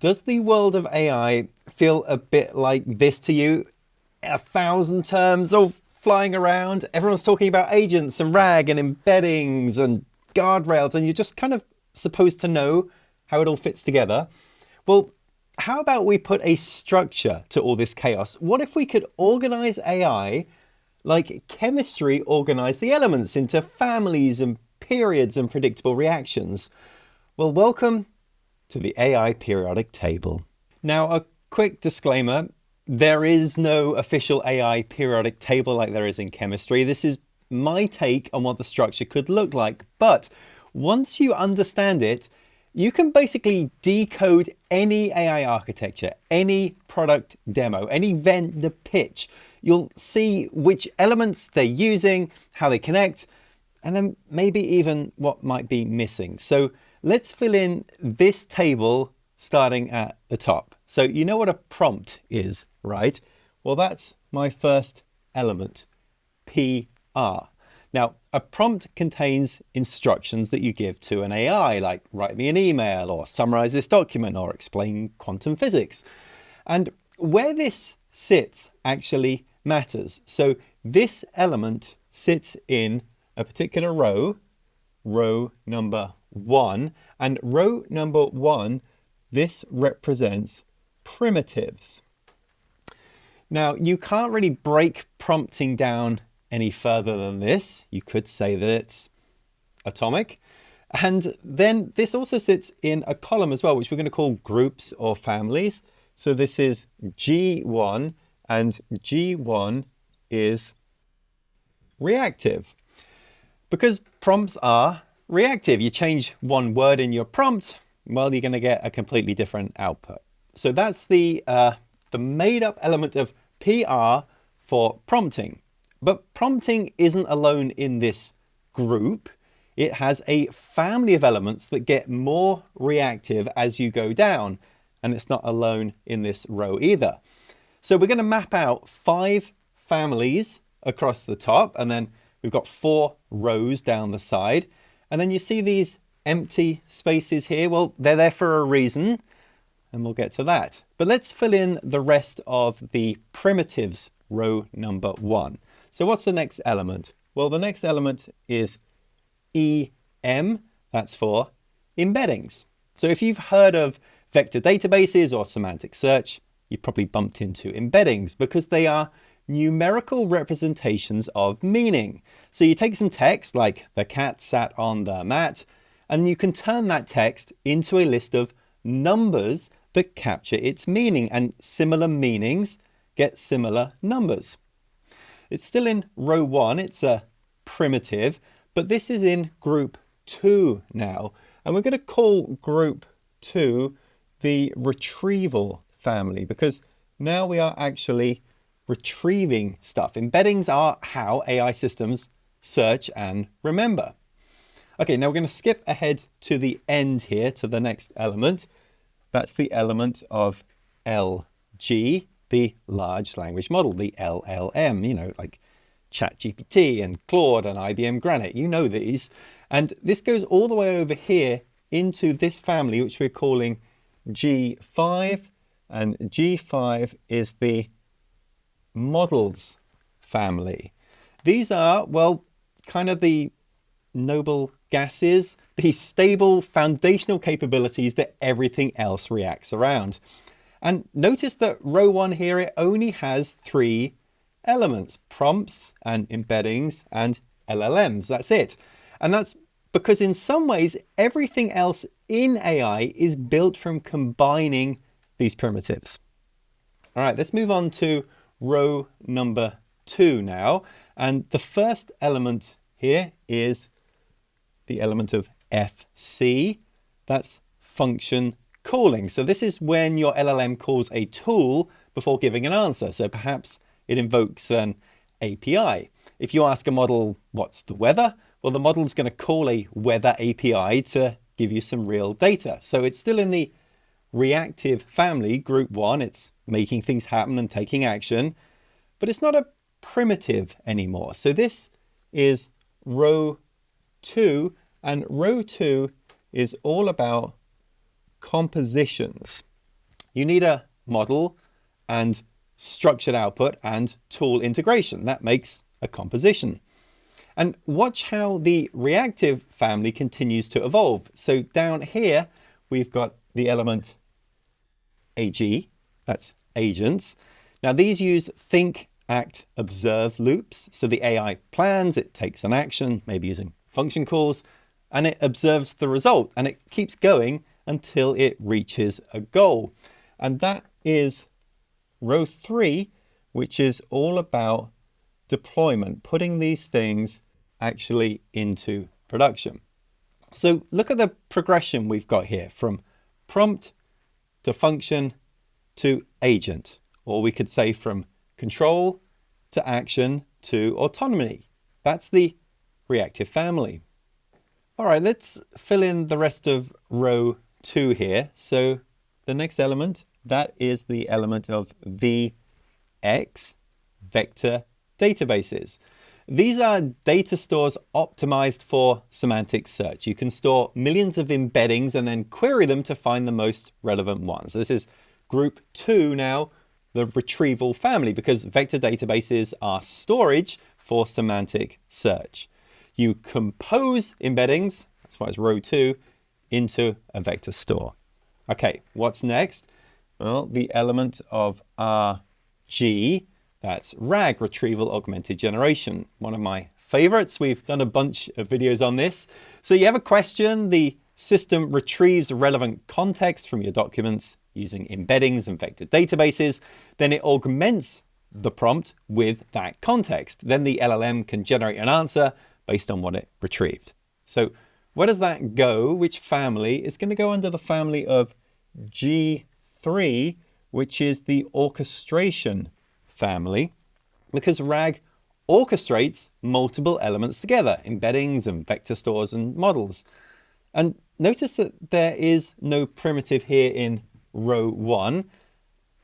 Does the world of AI feel a bit like this to you? 1,000 terms all flying around. Everyone's talking about agents and RAG and embeddings and guardrails, and you're just kind of supposed to know how it all fits together. Well, how about we put a structure to all this chaos? What if we could organize AI like chemistry organized the elements into families and periods and predictable reactions? Well, welcome to the AI periodic table. Now, a quick disclaimer, there is no official AI periodic table like there is in chemistry. This is my take on what the structure could look like. But once you understand it, you can basically decode any AI architecture, any product demo, any vendor pitch. You'll see which elements they're using, how they connect, and then maybe even what might be missing. So let's fill in this table starting at the top. So you know what a prompt is, right? Well, that's my first element, PR. Now, a prompt contains instructions that you give to an AI, like write me an email or summarize this document or explain quantum physics. And where this sits actually matters. So this element sits in a particular row, row number 1, and row number 1, this represents primitives. Now, you can't really break prompting down any further than this. You could say that it's atomic. And then this also sits in a column as well, which we're going to call groups or families. So this is G1, and G1 is reactive. Because prompts are reactive. You change one word in your prompt, well, you're going to get a completely different output. So that's the made-up element of PR for prompting. But prompting isn't alone in this group. It has a family of elements that get more reactive as you go down, and it's not alone in this row either. So we're going to map out 5 families across the top, and then we've got 4 rows down the side. And then you see these empty spaces here. Well, they're there for a reason, and we'll get to that. But let's fill in the rest of the primitives, row number 1. So what's the next element? Well, the next element is EM. That's for embeddings. So if you've heard of vector databases or semantic search, you've probably bumped into embeddings because they are numerical representations of meaning. So you take some text like the cat sat on the mat, and you can turn that text into a list of numbers that capture its meaning, and similar meanings get similar numbers. It's still in row 1, it's a primitive, but this is in group 2 now. And we're going to call group 2 the retrieval family, because now we are actually retrieving stuff. Embeddings are how AI systems search and remember. Okay, now we're going to skip ahead to the end here, to the next element. That's the element of LG, the large language model, the LLM, you know, like ChatGPT and Claude and IBM Granite, you know these. And this goes all the way over here into this family, which we're calling G5, and G5 is the models family. These are, well, kind of the noble gases, the stable foundational capabilities that everything else reacts around. And notice that row 1 here, it only has 3 elements, prompts and embeddings and LLMs. That's it. And that's because in some ways, everything else in AI is built from combining these primitives. All right, let's move on to row number 2 now. And the first element here is the element of FC. That's function calling. So this is when your LLM calls a tool before giving an answer. So perhaps it invokes an API. If you ask a model, what's the weather? Well, the model's going to call a weather API to give you some real data. So it's still in the reactive family, group 1. It's making things happen and taking action, but it's not a primitive anymore. So this is row 2, and row 2 is all about compositions. You need a model and structured output and tool integration. That makes a composition. And watch how the reactive family continues to evolve. So down here, we've got the element AG, that's agents. Now these use think, act, observe loops. So the AI plans, it takes an action, maybe using function calls, and it observes the result, and it keeps going until it reaches a goal. And that is row 3, which is all about deployment, putting these things actually into production. So look at the progression we've got here from prompt to function to agent, or we could say from control to action to autonomy. That's the reactive family. All right, let's fill in the rest of row 2 here. So the next element, that is the element of VX, vector databases. These are data stores optimized for semantic search. You can store millions of embeddings and then query them to find the most relevant ones. This is group 2 now, the retrieval family, because vector databases are storage for semantic search. You compose embeddings, that's why it's row 2, into a vector store. Okay, what's next? Well, the element of RG, that's RAG, Retrieval Augmented Generation, one of my favorites. We've done a bunch of videos on this. So you have a question, the system retrieves relevant context from your documents using embeddings and vector databases. Then it augments the prompt with that context. Then the LLM can generate an answer based on what it retrieved. So where does that go? Which family? It's going to go under the family of G3, which is the orchestration family, because RAG orchestrates multiple elements together, embeddings and vector stores and models. And notice that there is no primitive here in row 1.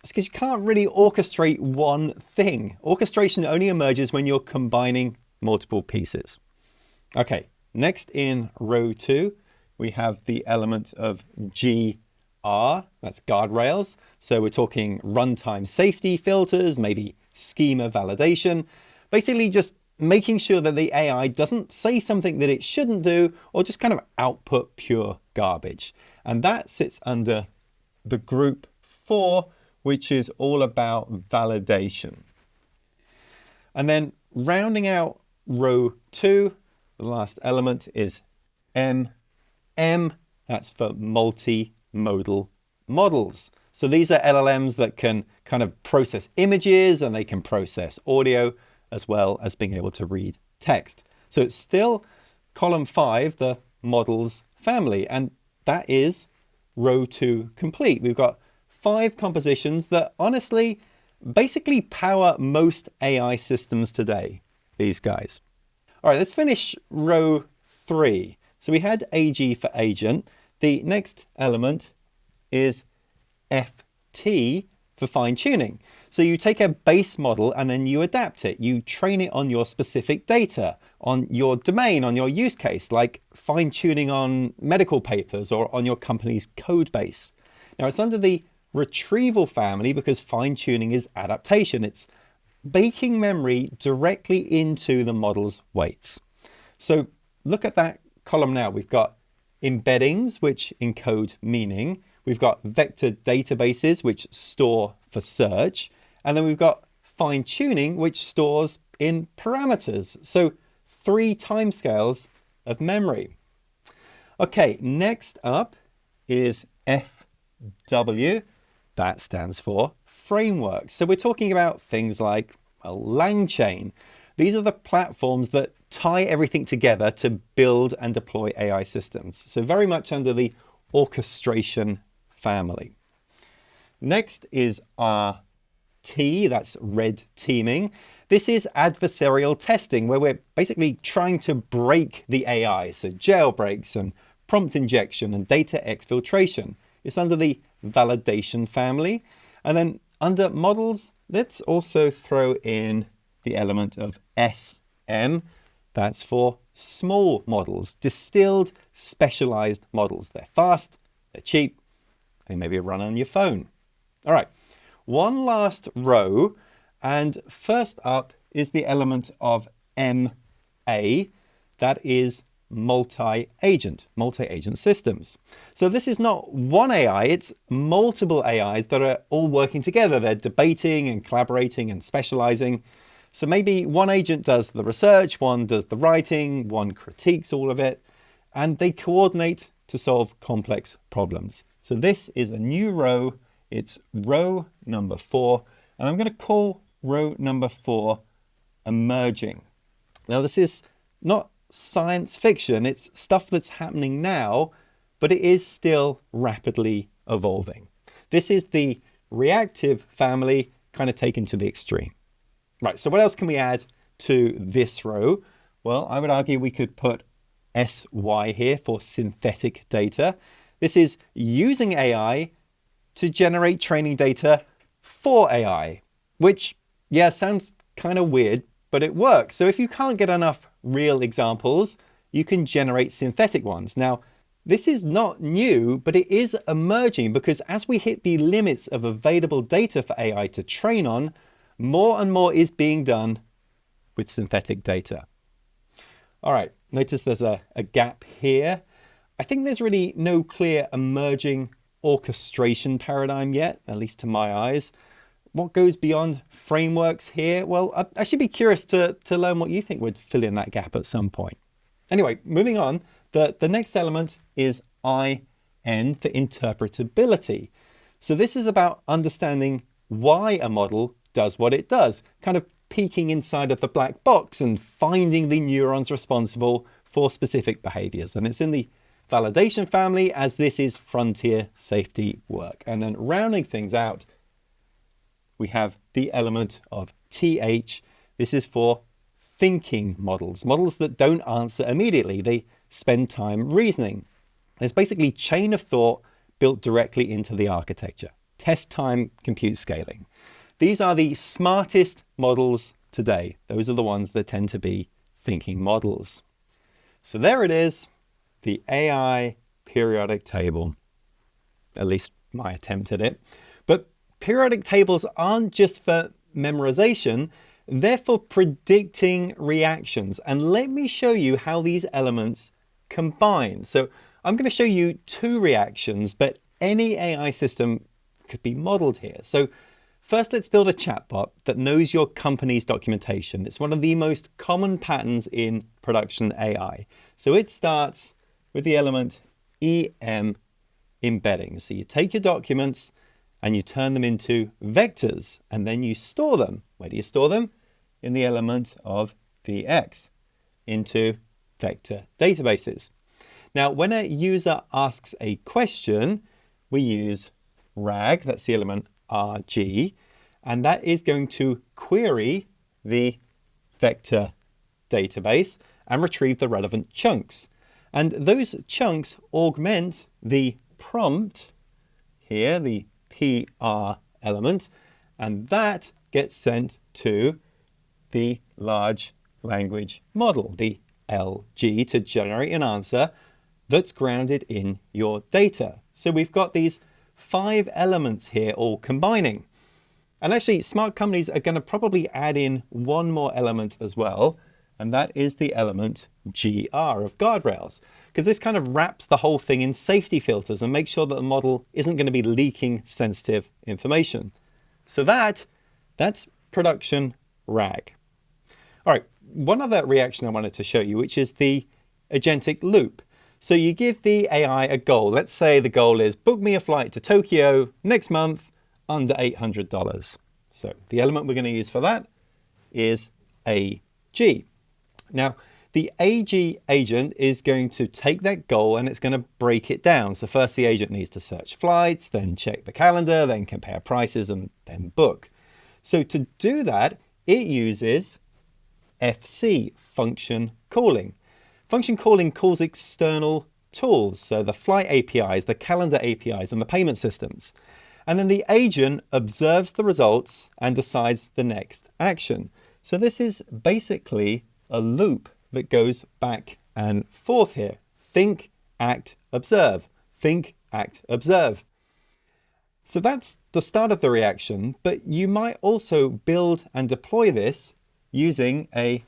It's because you can't really orchestrate one thing. Orchestration only emerges when you're combining multiple pieces. Okay, next in row 2, we have the element of GR, that's guardrails. So we're talking runtime safety filters, maybe schema validation, basically just making sure that the AI doesn't say something that it shouldn't do or just kind of output pure garbage. And that sits under the group 4, which is all about validation. And then rounding out row 2, the last element is MM, that's for multimodal models. So these are LLMs that can kind of process images and they can process audio as well as being able to read text. So it's still column 5, the models family, and that is row 2 complete. We've got 5 compositions that honestly basically power most AI systems today, these guys. All right, let's finish row 3. So we had AG for agent. The next element is FT for fine tuning. So you take a base model and then you adapt it. You train it on your specific data, on your domain, on your use case, like fine tuning on medical papers or on your company's code base. Now it's under the retrieval family because fine tuning is adaptation. It's baking memory directly into the model's weights. So look at that column now. We've got embeddings, which encode meaning. We've got vector databases, which store for search. And then we've got fine tuning, which stores in parameters. So 3 timescales of memory. Okay, next up is FW. That stands for frameworks. So we're talking about things like, well, LangChain. These are the platforms that tie everything together to build and deploy AI systems. So very much under the orchestration family. Next is RT, that's red teaming. This is adversarial testing, where we're basically trying to break the AI. So jailbreaks and prompt injection and data exfiltration. It's under the validation family. And then under models, let's also throw in the element of SM. That's for small models, distilled, specialized models. They're fast, they're cheap, they maybe run on your phone. All right, one last row, and first up is the element of MA, that is multi-agent systems. So this is not one AI, it's multiple AIs that are all working together. They're debating and collaborating and specializing. So maybe one agent does the research, one does the writing, one critiques all of it, and they coordinate to solve complex problems. So this is a new row. It's row number 4, and I'm going to call row number 4 emerging. Now, this is not science fiction, it's stuff that's happening now, but it is still rapidly evolving. This is the reactive family kind of taken to the extreme. Right, so what else can we add to this row? Well, I would argue we could put SY here for synthetic data. This is using AI to generate training data for AI, which, yeah, sounds kind of weird, but it works. So if you can't get enough real examples, you can generate synthetic ones. Now, this is not new, but it is emerging because as we hit the limits of available data for AI to train on, more and more is being done with synthetic data. All right, notice there's a gap here. I think there's really no clear emerging orchestration paradigm yet, at least to my eyes. What goes beyond frameworks here? Well, I should be curious to learn what you think would fill in that gap at some point. Anyway, moving on, the next element is IN for interpretability. So this is about understanding why a model does what it does, kind of peeking inside of the black box and finding the neurons responsible for specific behaviors. And it's in the validation family, as this is frontier safety work. And then rounding things out, we have the element of TH. This is for thinking models, models that don't answer immediately. They spend time reasoning. There's basically chain of thought built directly into the architecture. Test time compute scaling. These are the smartest models today. Those are the ones that tend to be thinking models. So there it is, the AI periodic table, at least my attempt at it. But periodic tables aren't just for memorization, they're for predicting reactions. And let me show you how these elements combine. So I'm going to show you 2 reactions, but any AI system could be modeled here. So first, let's build a chatbot that knows your company's documentation. It's one of the most common patterns in production AI. So it starts with the element EM embedding. So you take your documents and you turn them into vectors, and then you store them. Where do you store them? In the element of VX, into vector databases. Now, when a user asks a question, we use RAG, that's the element RG, and that is going to query the vector database and retrieve the relevant chunks. And those chunks augment the prompt here, the PR element, and that gets sent to the large language model, the LG, to generate an answer that's grounded in your data. So we've got these 5 elements here all combining. And actually, smart companies are going to probably add in one more element as well, and that is the element GR of guardrails, because this kind of wraps the whole thing in safety filters and makes sure that the model isn't going to be leaking sensitive information. So that's production RAG. All right, one other reaction I wanted to show you, which is the agentic loop. So you give the AI a goal. Let's say the goal is book me a flight to Tokyo next month under $800. So the element we're going to use for that is AG. Now, the AG agent is going to take that goal and it's going to break it down. So first the agent needs to search flights, then check the calendar, then compare prices, and then book. So to do that, it uses FC, function calling. Function calling calls external tools, so the flight APIs, the calendar APIs, and the payment systems. And then the agent observes the results and decides the next action. So this is basically a loop that goes back and forth here. Think, act, observe. Think, act, observe. So that's the start of the reaction, but you might also build and deploy this using a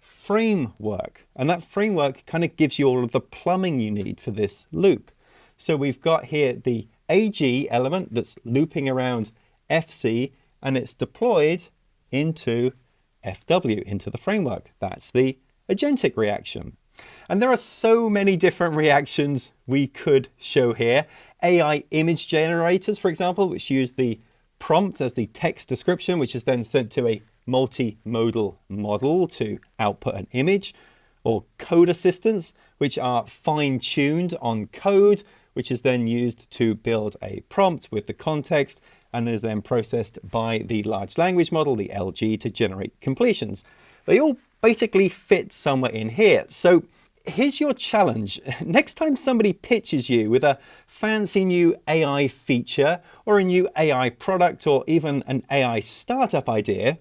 framework. And that framework kind of gives you all of the plumbing you need for this loop. So we've got here the AG element that's looping around FC, and it's deployed into FW, into the framework. That's the agentic reaction. And there are so many different reactions we could show here. AI image generators, for example, which use the prompt as the text description, which is then sent to a multimodal model to output an image, or code assistants, which are fine-tuned on code, which is then used to build a prompt with the context and is then processed by the large language model, the LG, to generate completions. They all basically fit somewhere in here. So here's your challenge. Next time somebody pitches you with a fancy new AI feature or a new AI product or even an AI startup idea,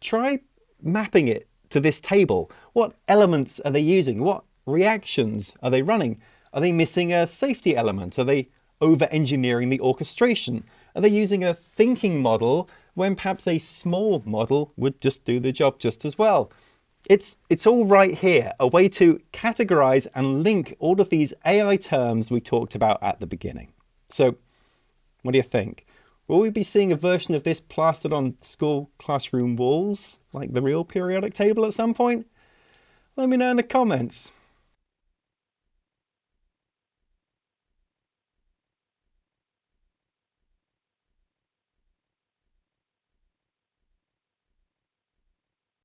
try mapping it to this table. What elements are they using? What reactions are they running? Are they missing a safety element? Are they over-engineering the orchestration? Are they using a thinking model when perhaps a small model would just do the job just as well? It's all right here, a way to categorize and link all of these AI terms we talked about at the beginning. So what do you think? Will we be seeing a version of this plastered on school classroom walls, like the real periodic table at some point? Let me know in the comments.